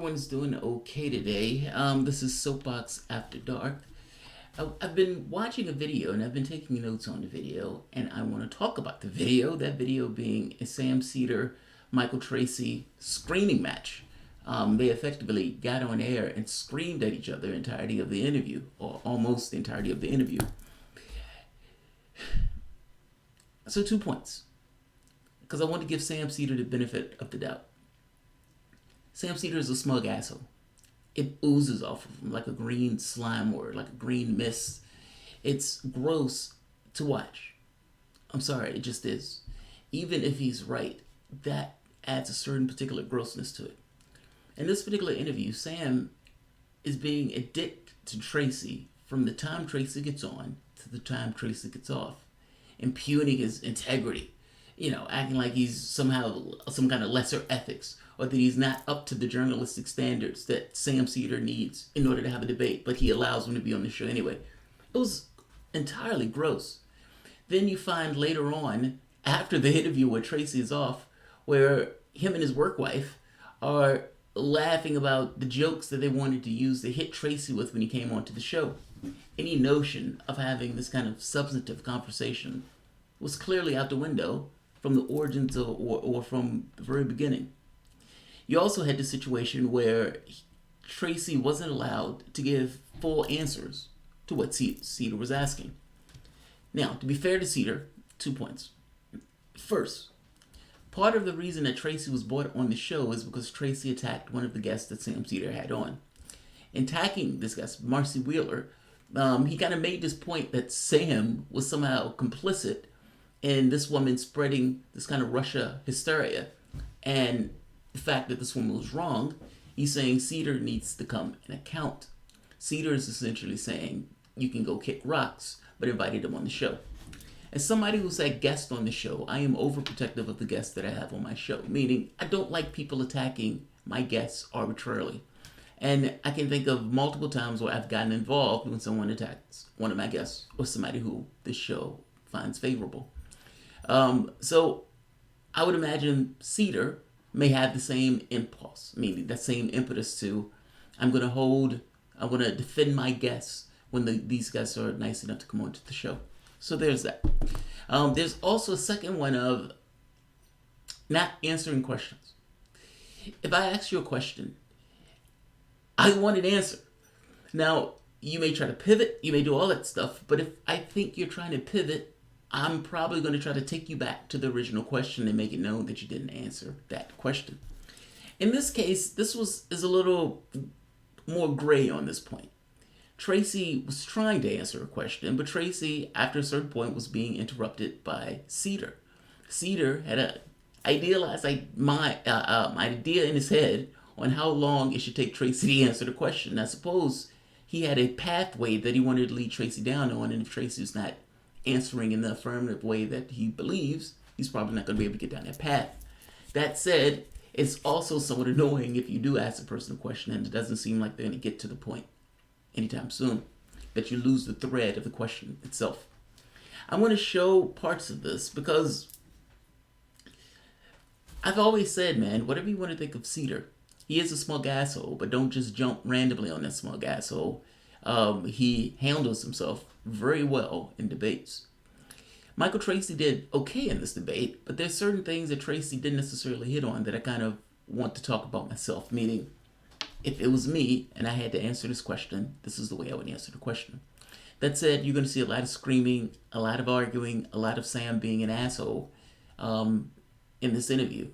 everyone's doing okay today. This is Soapbox After Dark. I've been watching a video and I've been taking notes on the video, and I want to talk about the video. That video being a Sam Seder, Michael Tracy screaming match. They effectively got on air and screamed at each other the entirety of the interview, or almost the entirety of the interview. So 2 points, because I want to give Sam Seder the benefit of the doubt. Sam Seder is a smug asshole. It oozes off of him like a green slime or like a green mist. It's gross to watch. I'm sorry, it just is. Even if he's right, that adds a certain particular grossness to it. In this particular interview, Sam is being a dick to Tracy from the time Tracy gets on to the time Tracy gets off, impugning his integrity, acting like he's somehow some kind of lesser ethics, or that he's not up to the journalistic standards that Sam Seder needs in order to have a debate, but he allows him to be on the show anyway. It was entirely gross. Then you find later on, after the interview where Tracy is off, where him and his work wife are laughing about the jokes that they wanted to use to hit Tracy with when he came onto the show. Any notion of having this kind of substantive conversation was clearly out the window from the origins or from the very beginning. You also had the situation where Tracy wasn't allowed to give full answers to what Seder was asking. Now, to be fair to Seder, 2 points. First, part of the reason that Tracy was brought on the show is because Tracy attacked one of the guests that Sam Seder had on. In attacking this guest, Marcy Wheeler, he kind of made this point that Sam was somehow complicit in this woman spreading this kind of Russia hysteria. And the fact that this woman was wrong, he's saying Seder needs to come and account. Seder is essentially saying, you can go kick rocks, but invited him on the show. As somebody who's a guest on the show, I am overprotective of the guests that I have on my show, meaning I don't like people attacking my guests arbitrarily. And I can think of multiple times where I've gotten involved when someone attacks one of my guests or somebody who this show finds favorable. So I would imagine Seder may have the same impulse, meaning that same impetus to, I'm going to defend my guests when these guys are nice enough to come onto the show. So there's that. There's also a second one of not answering questions. If I ask you a question, I want an answer. Now, you may try to pivot, you may do all that stuff, but if I think you're trying to pivot, I'm probably going to try to take you back to the original question and make it known that you didn't answer that question. In this case, this is a little more gray on this point. Tracy was trying to answer a question, but Tracy, after a certain point, was being interrupted by Seder. Seder had an idealized idea in his head on how long it should take Tracy to answer the question. I suppose he had a pathway that he wanted to lead Tracy down on, and if Tracy's not answering in the affirmative way that he believes, he's probably not going to be able to get down that path. That said, it's also somewhat annoying if you do ask a person a question and it doesn't seem like they're going to get to the point anytime soon, that you lose the thread of the question itself. I want to show parts of this because I've always said, man, whatever you want to think of Seder, he is a smug asshole, but don't just jump randomly on that smug asshole. He handles himself very well in debates. Michael Tracy did okay in this debate, but there's certain things that Tracy didn't necessarily hit on that I kind of want to talk about myself, meaning if it was me and I had to answer this question, this is the way I would answer the question. That said, you're going to see a lot of screaming, a lot of arguing, a lot of Sam being an asshole in this interview.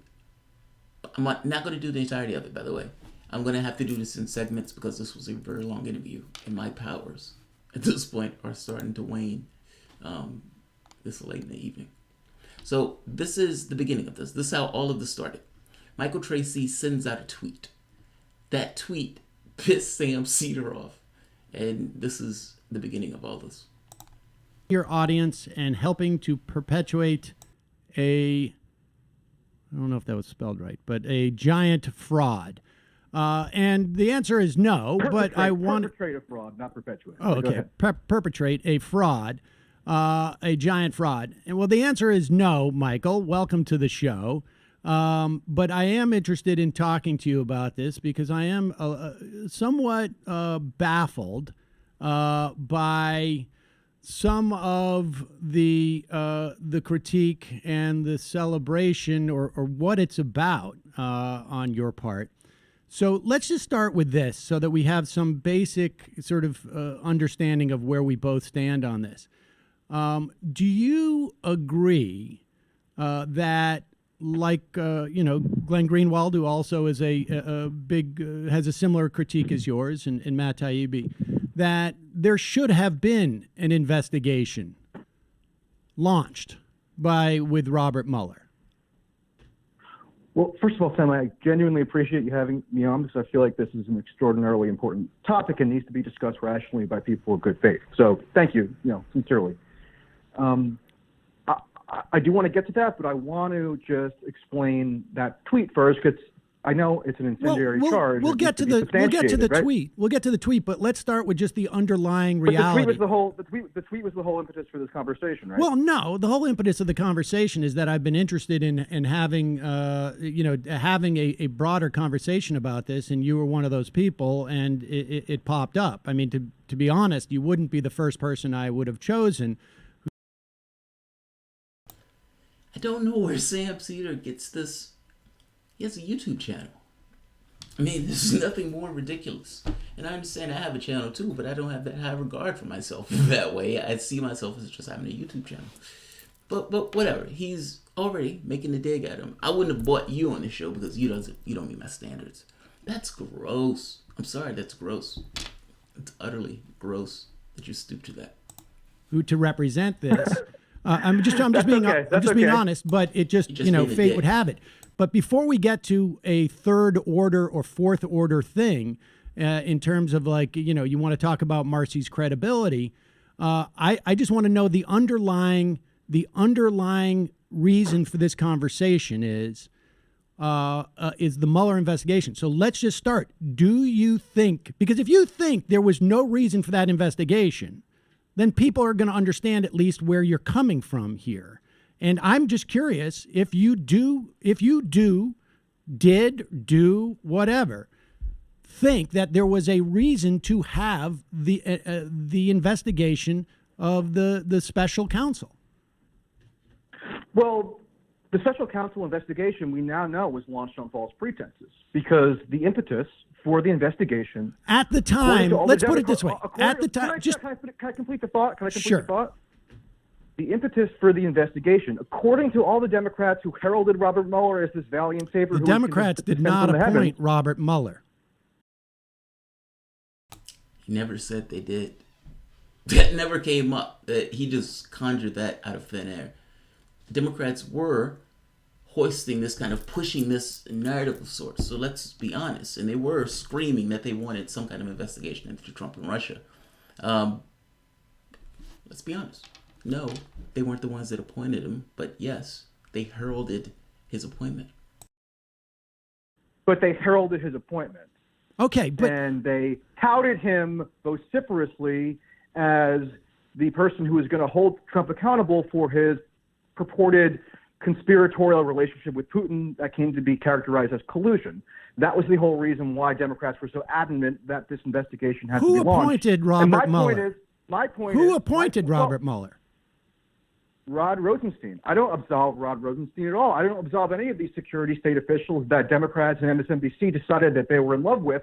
I'm not going to do the entirety of it, by the way. I'm going to have to do this in segments because this was a very long interview, and my powers at this point are starting to wane this late in the evening. So this is the beginning of this. This is how all of this started. Michael Tracy sends out a tweet. That tweet pissed Sam Seder off, and this is the beginning of all this. Your audience and helping to perpetuate I don't know if that was spelled right, but a giant fraud. And the answer is no, but I want to perpetrate a fraud, not perpetuate. Oh, okay. Perpetrate a fraud, a giant fraud. And well, the answer is no, Michael. Welcome to the show. But I am interested in talking to you about this because I am somewhat baffled by some of the critique and the celebration or what it's about on your part. So let's just start with this so that we have some basic sort of understanding of where we both stand on this. Do you agree that, like Glenn Greenwald, who also is a big has a similar critique as yours, and Matt Taibbi, that there should have been an investigation launched with Robert Mueller? Well, first of all, Sam, I genuinely appreciate you having me on because I feel like this is an extraordinarily important topic and needs to be discussed rationally by people of good faith. So thank you, sincerely. I do want to get to that, but I want to just explain that tweet first because I know it's an incendiary charge. We'll get to the tweet. We'll get to the tweet, but let's start with just the underlying reality. The tweet was the whole impetus for this conversation, right? Well, no, the whole impetus of the conversation is that I've been interested in having having a broader conversation about this, and you were one of those people, and it popped up. I mean, to be honest, you wouldn't be the first person I would have chosen. I don't know where Sam Seder gets this. He has a YouTube channel. I mean, there's nothing more ridiculous. And I understand I have a channel too, but I don't have that high regard for myself that way. I see myself as just having a YouTube channel. But whatever. He's already making a dig at him. I wouldn't have bought you on the show because you don't meet my standards. That's gross. I'm sorry, that's gross. It's utterly gross that you stoop to that. Who to represent this? I'm just being honest, but it just fate would have it. But before we get to a third order or fourth order thing, in terms of you want to talk about Marcy's credibility, I just want to know the underlying reason for this conversation is the Mueller investigation. So let's just start. Do you think, because if you think there was no reason for that investigation, then people are going to understand at least where you're coming from here. And I'm just curious if you did do whatever, think that there was a reason to have the investigation of the special counsel. Well, the special counsel investigation we now know was launched on false pretenses because the impetus for the investigation at the time, let's put it this way, at the time, can I complete the thought? Sure. The thought? The impetus for the investigation, according to all the Democrats who heralded Robert Mueller as this valiant savior. The Democrats did not appoint Robert Mueller. He never said they did. That never came up. He just conjured that out of thin air. Democrats were hoisting this kind of pushing this narrative of sorts. So let's be honest. And they were screaming that they wanted some kind of investigation into Trump and Russia. Let's be honest. No, they weren't the ones that appointed him, but yes, they heralded his appointment. But they heralded his appointment. Okay, and they touted him vociferously as the person who was going to hold Trump accountable for his purported conspiratorial relationship with Putin that came to be characterized as collusion. That was the whole reason why Democrats were so adamant that this investigation had to be launched. Who appointed Robert Mueller? Who appointed Robert Mueller? Rod Rosenstein. I don't absolve Rod Rosenstein at all. I don't absolve any of these security state officials that Democrats and MSNBC decided that they were in love with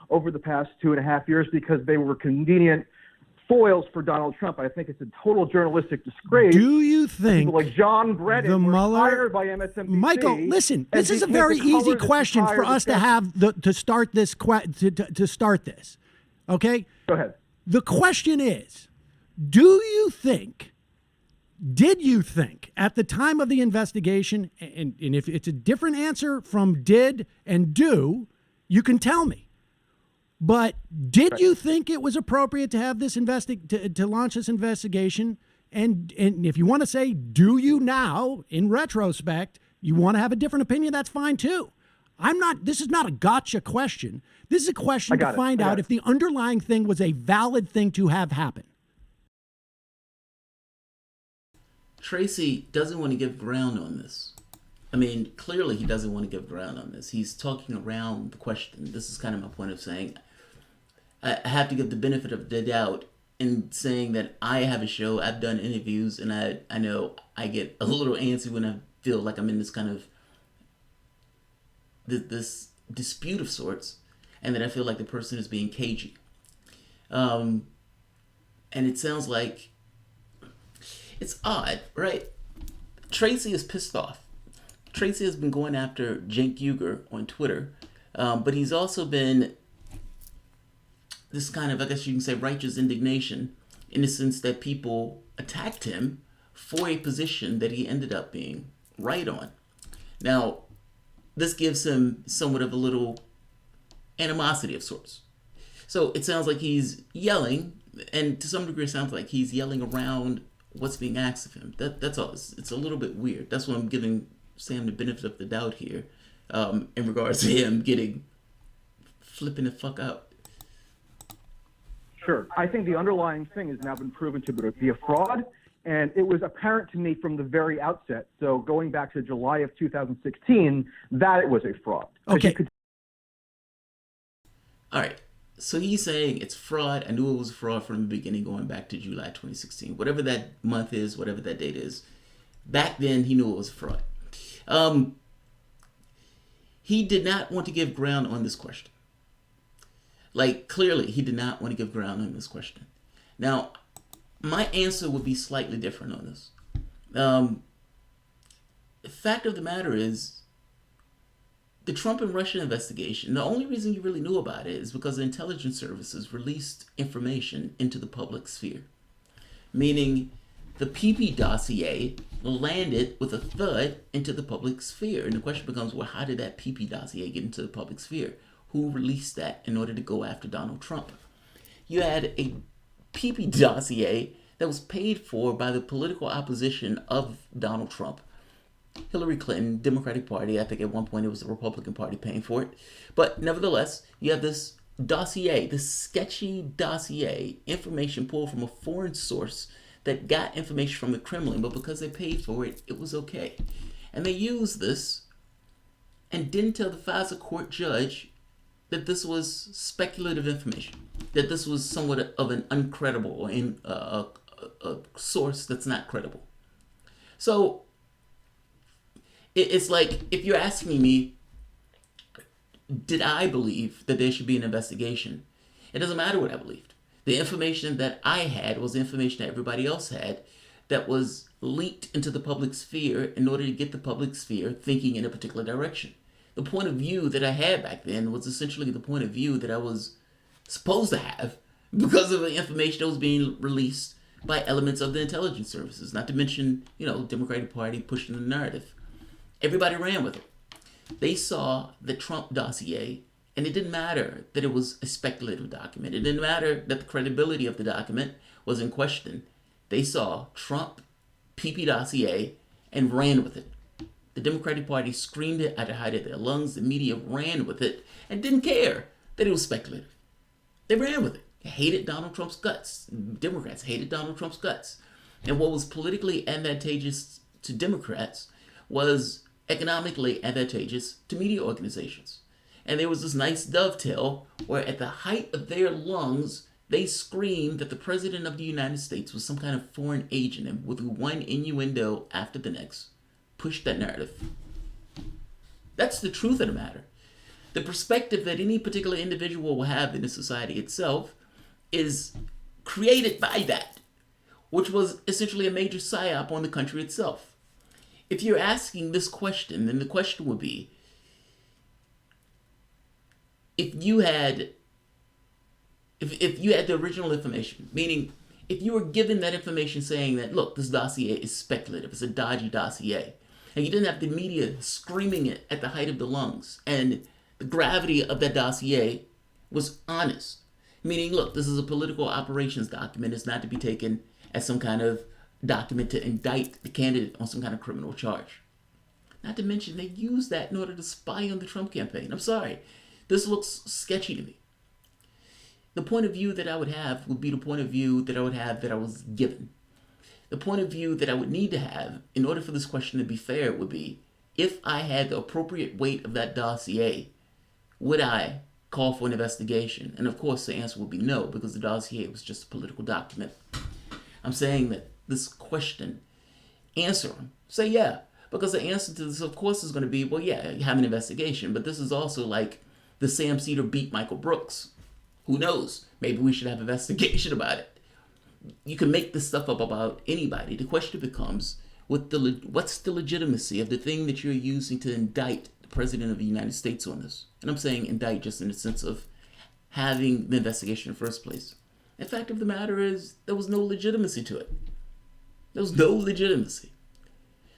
over the past 2.5 years because they were convenient foils for Donald Trump. I think it's a total journalistic disgrace. Do you think people like John Brennan were hired by MSNBC? Michael, listen, this is a very easy question for us to have to start this. To start this, okay? Go ahead. The question is, did you think at the time of the investigation, and if it's a different answer from did and do, you can tell me. But did you think it was appropriate to have this to launch this investigation? And if you want to say, do you now, in retrospect, you want to have a different opinion, that's fine too. This is not a gotcha question. This is a question to find out if the underlying thing was a valid thing to have happen. Tracy doesn't want to give ground on this. I mean, clearly he doesn't want to give ground on this. He's talking around the question. This is kind of my point of saying I have to give the benefit of the doubt in saying that I have a show, I've done interviews, and I know I get a little antsy when I feel like I'm in this kind of this dispute of sorts, and that I feel like the person is being cagey. And it sounds like it's odd, right? Tracy is pissed off. Tracy has been going after Cenk Uygur on Twitter, but he's also been this kind of, I guess you can say, righteous indignation in the sense that people attacked him for a position that he ended up being right on. Now, this gives him somewhat of a little animosity of sorts. So it sounds like he's yelling, and to some degree it sounds like he's yelling around what's being asked of him. That's all. It's a little bit weird. That's why I'm giving Sam the benefit of the doubt here in regards to him flipping the fuck out. Sure. I think the underlying thing has now been proven to be a fraud, and it was apparent to me from the very outset. So going back to July of 2016, that it was a fraud. Okay. All right. So he's saying it's fraud. I knew it was fraud from the beginning, going back to July 2016. Whatever that month is, whatever that date is, back then he knew it was fraud. He did not want to give ground on this question. Like, clearly, he did not want to give ground on this question. Now, my answer would be slightly different on this. The fact of the matter is, the Trump and Russia investigation, the only reason you really knew about it is because the intelligence services released information into the public sphere. Meaning, the PP dossier landed with a thud into the public sphere. And the question becomes, well, how did that PP dossier get into the public sphere? Who released that in order to go after Donald Trump? You had a PP dossier that was paid for by the political opposition of Donald Trump. Hillary Clinton, Democratic Party, I think at one point it was the Republican Party paying for it. But nevertheless, you have this dossier, this sketchy dossier, information pulled from a foreign source that got information from the Kremlin, but because they paid for it, it was okay. And they used this and didn't tell the FISA court judge that this was speculative information, that this was somewhat of an uncredible and a source that's not credible. So it's like, if you're asking me, did I believe that there should be an investigation? It doesn't matter what I believed. The information that I had was the information that everybody else had that was leaked into the public sphere in order to get the public sphere thinking in a particular direction. The point of view that I had back then was essentially the point of view that I was supposed to have because of the information that was being released by elements of the intelligence services, not to mention, Democratic Party pushing the narrative. Everybody ran with it. They saw the Trump dossier, and it didn't matter that it was a speculative document. It didn't matter that the credibility of the document was in question. They saw Trump, PP dossier, and ran with it. The Democratic Party screamed it at the height of their lungs. The media ran with it and didn't care that it was speculative. They ran with it. They hated Donald Trump's guts. Democrats hated Donald Trump's guts. And what was politically advantageous to Democrats was economically advantageous to media organizations. And there was this nice dovetail where at the height of their lungs, they screamed that the President of the United States was some kind of foreign agent, and with one innuendo after the next, pushed that narrative. That's the truth of the matter. The perspective that any particular individual will have in the society itself is created by that, which was essentially a major psyop on the country itself. If you're asking this question, then the question would be, if you had the original information, meaning if you were given that information saying that, look, this dossier is speculative, it's a dodgy dossier, and you didn't have the media screaming it at the height of the lungs, and the gravity of that dossier was honest, meaning, look, this is a political operations document, it's not to be taken as some kind of document to indict the candidate on some kind of criminal charge. Not to mention, they used that in order to spy on the Trump campaign. I'm sorry. This looks sketchy to me. The point of view that I would have would be the point of view that I would have that I was given. The point of view that I would need to have in order for this question to be fair would be, if I had the appropriate weight of that dossier, would I call for an investigation? And of course, the answer would be no, because the dossier was just a political document. I'm saying that this question, answer them. Say yeah, because the answer to this, of course, is going to be, well, yeah, you have an investigation, but this is also like the Sam Seder beat Michael Brooks. Who knows? Maybe we should have an investigation about it. You can make this stuff up about anybody. The question becomes, what's the legitimacy of the thing that you're using to indict the President of the United States on this? And I'm saying indict just in the sense of having the investigation in the first place. The fact of the matter is, there was no legitimacy to it. There was no legitimacy.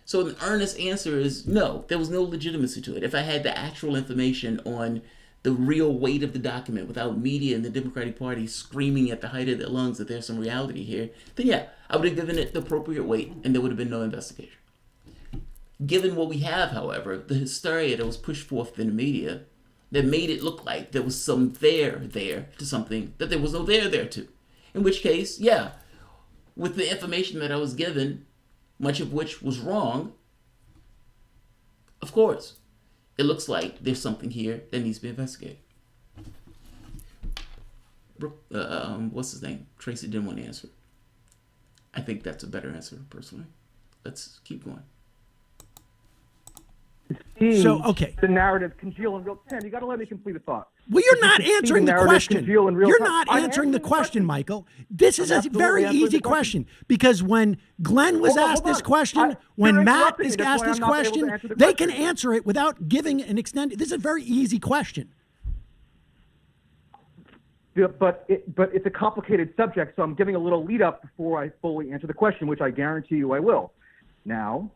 So an earnest answer is no, there was no legitimacy to it. If I had the actual information on the real weight of the document without media and the Democratic Party screaming at the height of their lungs that there's some reality here, then yeah, I would have given it the appropriate weight and there would have been no investigation. Given what we have, however, the hysteria that was pushed forth in the media that made it look like there was some there to something that there was no there to. In which case, yeah, with the information that I was given, much of which was wrong, of course, it looks like there's something here that needs to be investigated. What's his name? Tracy didn't want to answer. I think that's a better answer, personally. Let's keep going. So, okay. The narrative congeal in real time. You got to let me complete a thought. Well, you're not answering the question. You're not I'm answering the question, Michael. This is a very easy question because when Glenn was asked this question, when Matt is asked this question, they can answer it without giving an extended. This is a very easy question. Yeah, but it's a complicated subject, so I'm giving a little lead up before I fully answer the question, which I guarantee you I will. Now,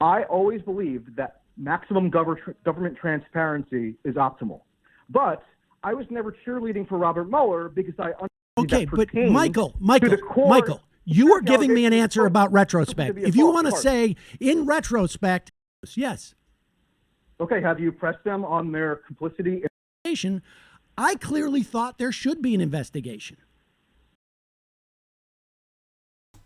I always believed that maximum government transparency is optimal. But I was never cheerleading for Robert Mueller because I understood but Michael, you are giving me an answer about retrospect. If you want to say in retrospect, yes. Okay, have you pressed them on their complicity? I clearly thought there should be an investigation.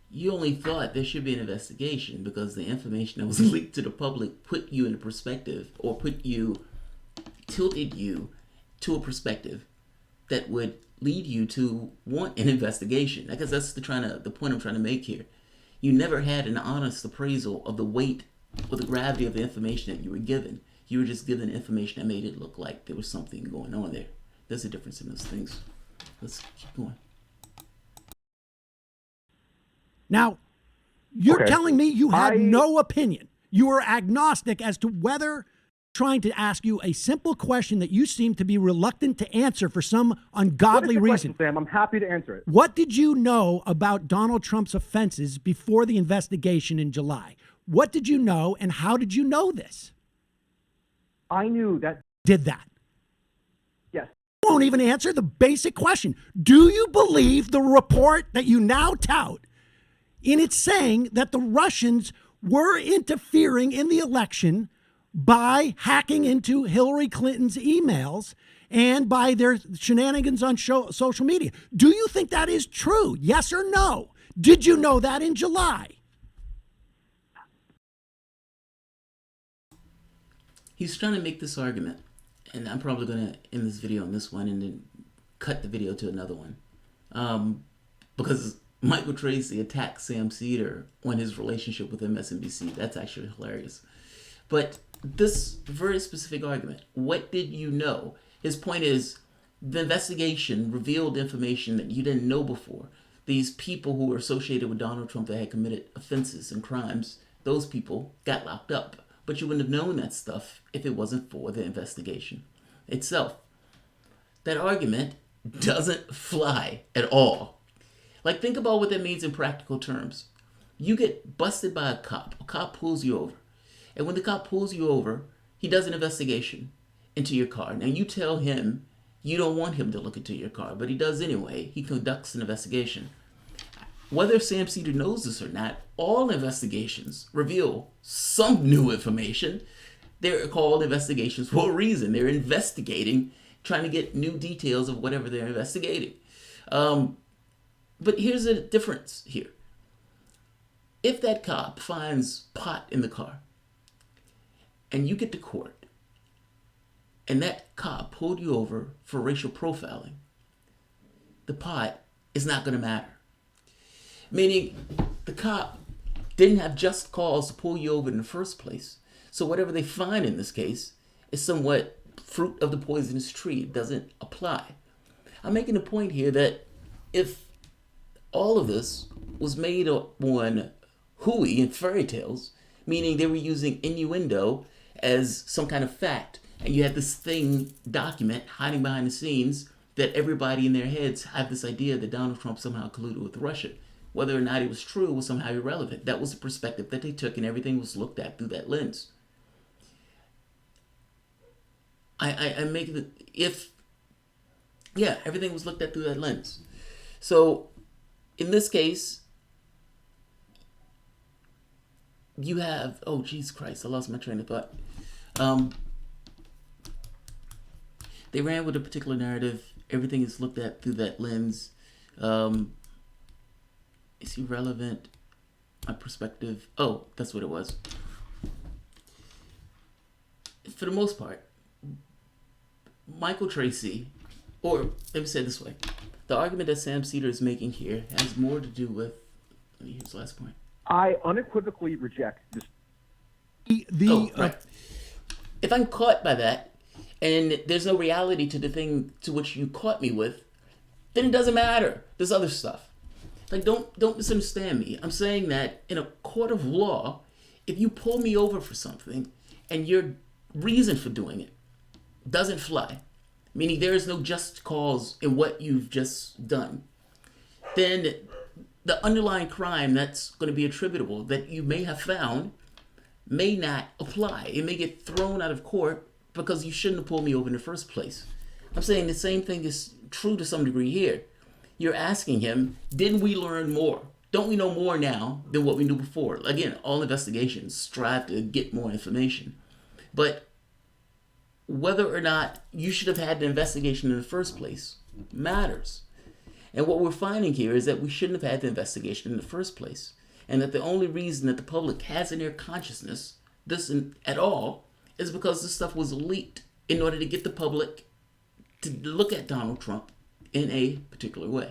You only thought there should be an investigation because the information that was leaked to the public put you in a perspective or tilted you to a perspective that would lead you to want an investigation. I guess that's the point I'm trying to make here. You never had an honest appraisal of the weight or the gravity of the information that you were given. You were just given information that made it look like there was something going on there. There's a difference in those things. Let's keep going. Now, you're telling me you had no opinion. You were agnostic as to whether trying to ask you a simple question that you seem to be reluctant to answer for some ungodly reason. Sam, I'm happy to answer it. What did you know about Donald Trump's offenses before the investigation in July? What did you know, and how did you know this? I knew that. Did that? Yes. You won't even answer the basic question. Do you believe the report that you now tout in its saying that the Russians were interfering in the election by hacking into Hillary Clinton's emails and by their shenanigans on social media? Do you think that is true? Yes or no? Did you know that in July? He's trying to make this argument, and I'm probably going to end this video on this one and then cut the video to another one. Because Michael Tracy attacked Sam Seder on his relationship with MSNBC. That's actually hilarious. But this very specific argument, what did you know? His point is the investigation revealed information that you didn't know before. These people who were associated with Donald Trump that had committed offenses and crimes, those people got locked up. But you wouldn't have known that stuff if it wasn't for the investigation itself. That argument doesn't fly at all. Like, think about what that means in practical terms. You get busted by a cop. A cop pulls you over. And when the cop pulls you over, he does an investigation into your car. Now, you tell him you don't want him to look into your car, but he does anyway. He conducts an investigation. Whether Sam Seder knows this or not, all investigations reveal some new information. They're called investigations for a reason. They're investigating, trying to get new details of whatever they're investigating. But here's the difference here. If that cop finds pot in the car, and you get to court, and that cop pulled you over for racial profiling, the pot is not going to matter. Meaning, the cop didn't have just cause to pull you over in the first place. So whatever they find in this case is somewhat fruit of the poisonous tree. It doesn't apply. I'm making a point here that if all of this was made on hooey and fairy tales, meaning they were using innuendo as some kind of fact, and you had this thing document hiding behind the scenes that everybody in their heads have this idea that Donald Trump somehow colluded with Russia. Whether or not it was true was somehow irrelevant. That was the perspective that they took, and everything was looked at through that lens. I make it everything was looked at through that lens. So in this case, you have, oh Jesus Christ, I lost my train of thought. They ran with a particular narrative. Everything is looked at through that lens. It's irrelevant. My perspective. Oh, that's what it was. For the most part, Michael Tracy, or let me say it this way, the argument that Sam Seder is making here has more to do with, let me hear his last point. I unequivocally reject this. Right. If I'm caught by that, and there's no reality to the thing to which you caught me with, then it doesn't matter. There's other stuff. Like, don't misunderstand me. I'm saying that in a court of law, if you pull me over for something and your reason for doing it doesn't fly, meaning there is no just cause in what you've just done, then the underlying crime that's going to be attributable that you may have found may not apply. It may get thrown out of court because you shouldn't have pulled me over in the first place. I'm saying the same thing is true to some degree here. You're asking him, didn't we learn more? Don't we know more now than what we knew before? Again, all investigations strive to get more information. But whether or not you should have had the investigation in the first place matters. And what we're finding here is that we shouldn't have had the investigation in the first place. And that the only reason that the public has in their consciousness this at all is because this stuff was leaked in order to get the public to look at Donald Trump in a particular way.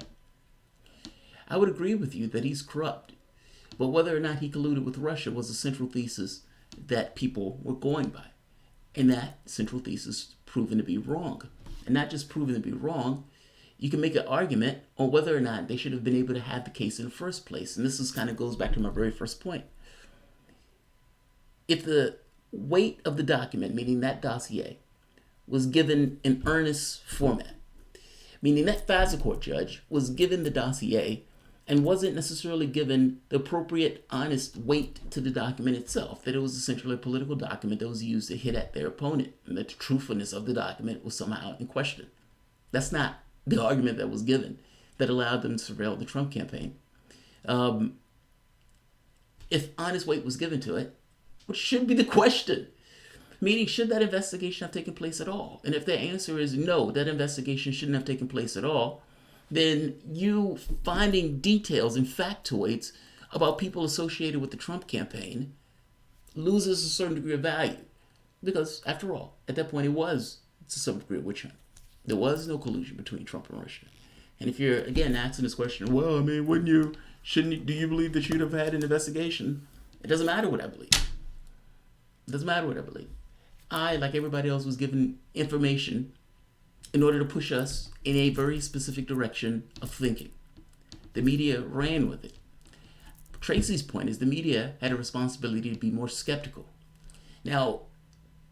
I would agree with you that he's corrupt, but whether or not he colluded with Russia was a central thesis that people were going by. And that central thesis proven to be wrong. And not just proven to be wrong, you can make an argument on whether or not they should have been able to have the case in the first place. And this is kind of goes back to my very first point. If the weight of the document, meaning that dossier, was given in earnest format, meaning that FASA court judge was given the dossier and wasn't necessarily given the appropriate, honest weight to the document itself, that it was essentially a political document that was used to hit at their opponent, and that the truthfulness of the document was somehow in question. That's not the argument that was given that allowed them to surveil the Trump campaign. If honest weight was given to it, which should be the question, meaning should that investigation have taken place at all? And if the answer is no, that investigation shouldn't have taken place at all, then you finding details and factoids about people associated with the Trump campaign loses a certain degree of value. Because after all, at that point it was to some degree a witch hunt. There was no collusion between Trump and Russia. And if you're, again, asking this question, well, I mean, do you believe that you'd have had an investigation? It doesn't matter what I believe. It doesn't matter what I believe. I, like everybody else, was given information in order to push us in a very specific direction of thinking. The media ran with it. Tracy's point is the media had a responsibility to be more skeptical. Now,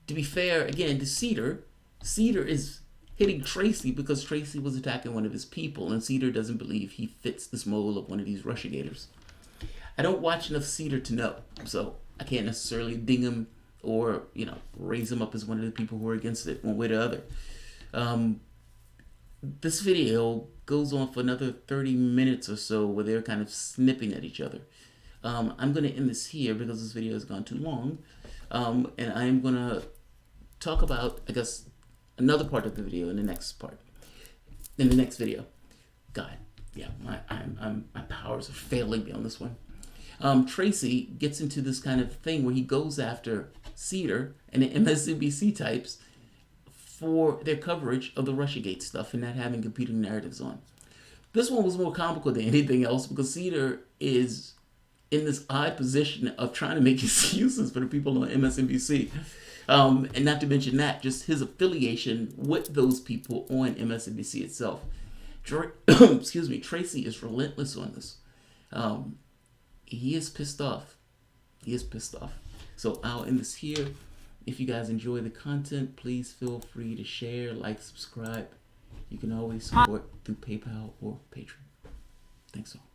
to be fair, again, to Seder is hitting Tracy because Tracy was attacking one of his people, and Seder doesn't believe he fits this mold of one of these Russiagators. I don't watch enough Seder to know, so I can't necessarily ding him or, raise him up as one of the people who are against it one way or the other. This video goes on for another 30 minutes or so where they're kind of snipping at each other. I'm going to end this here because this video has gone too long. And I'm going to talk about, I guess, another part of the video in the next video. God, yeah, my powers are failing me on this one. Tracy gets into this kind of thing where he goes after Seder and the MSNBC types for their coverage of the Russiagate stuff and not having competing narratives on. This one was more comical than anything else because Seder is in this odd position of trying to make excuses for the people on MSNBC. And not to mention that, just his affiliation with those people on MSNBC itself. Excuse me, Tracy is relentless on this. He is pissed off. He is pissed off. So I'll end this here. If you guys enjoy the content, please feel free to share, like, subscribe. You can always support through PayPal or Patreon. Thanks all.